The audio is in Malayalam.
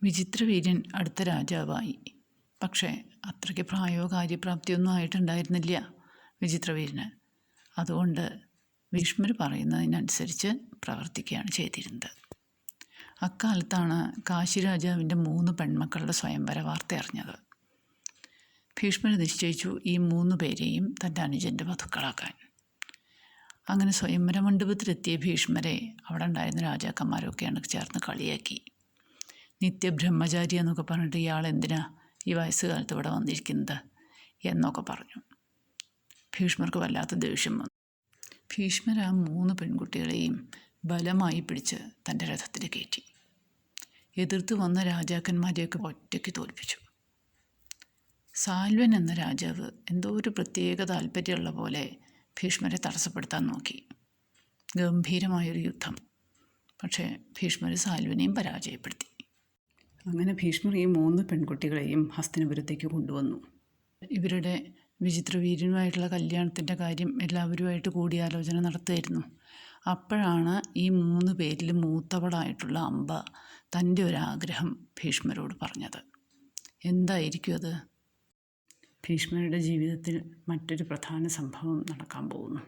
വിചിത്രവീര്യൻ അടുത്ത രാജാവായി. പക്ഷേ അത്രയ്ക്ക് പ്രായമോ കാര്യപ്രാപ്തിയൊന്നും ആയിട്ടുണ്ടായിരുന്നില്ല വിചിത്രവീര്യന്. അതുകൊണ്ട് ഭീഷ്മർ പറയുന്നതിനനുസരിച്ച് പ്രവർത്തിക്കുകയാണ് ചെയ്തിരുന്നത്. അക്കാലത്താണ് കാശിരാജാവിൻ്റെ 3 പെൺമക്കളുടെ സ്വയംവര വാർത്ത അറിഞ്ഞത്. ഭീഷ്മർ നിശ്ചയിച്ചു ഈ 3 പേരെയും തൻ്റെ അനുജൻ്റെ വധുക്കളാക്കാൻ. അങ്ങനെ സ്വയംവര മണ്ഡപത്തിലെത്തിയ ഭീഷ്മരെ അവിടെ ഉണ്ടായിരുന്ന രാജാക്കന്മാരൊക്കെയാണ് ചേർന്ന് കളിയാക്കി. നിത്യബ്രഹ്മചാരി എന്നൊക്കെ പറഞ്ഞിട്ട് ഇയാൾ എന്തിനാ ഈ വയസ്സുകാലത്ത് ഇവിടെ വന്നിരിക്കുന്നത് എന്നൊക്കെ പറഞ്ഞു. ഭീഷ്മർക്ക് വല്ലാത്ത ദേഷ്യം വന്നു. ഭീഷ്മർ ആ 3 പെൺകുട്ടികളെയും ബലമായി പിടിച്ച് തൻ്റെ രഥത്തിൽ കയറ്റി. എതിർത്ത് വന്ന രാജാക്കന്മാരെയൊക്കെ ഒറ്റയ്ക്ക് തോൽപ്പിച്ചു. സാൽവൻ എന്ന രാജാവ് എന്തോ ഒരു പ്രത്യേക താല്പര്യമുള്ള പോലെ ഭീഷ്മരെ തടസ്സപ്പെടുത്താൻ നോക്കി. ഗംഭീരമായൊരു യുദ്ധം. പക്ഷേ ഭീഷ്മർ സാൽവനെയും പരാജയപ്പെടുത്തി. അങ്ങനെ ഭീഷ്മർ ഈ 3 പെൺകുട്ടികളെയും ഹസ്തിനപുരത്തേക്ക് കൊണ്ടുവന്നു. ഇവരുടെ വിചിത്രവീര്യനുമായിട്ടുള്ള കല്യാണത്തിൻ്റെ കാര്യം എല്ലാവരുമായിട്ട് കൂടിയാലോചന നടത്തുമായിരുന്നു. അപ്പോഴാണ് ഈ 3 പേരിൽ മൂത്തവളായിട്ടുള്ള അംബ തൻ്റെ ഒരാഗ്രഹം ഭീഷ്മരോട് പറഞ്ഞത്. എന്തായിരിക്കും അത്? ഭീഷ്മരുടെ ജീവിതത്തിൽ മറ്റൊരു പ്രധാന സംഭവം നടക്കാൻ പോകുന്നു.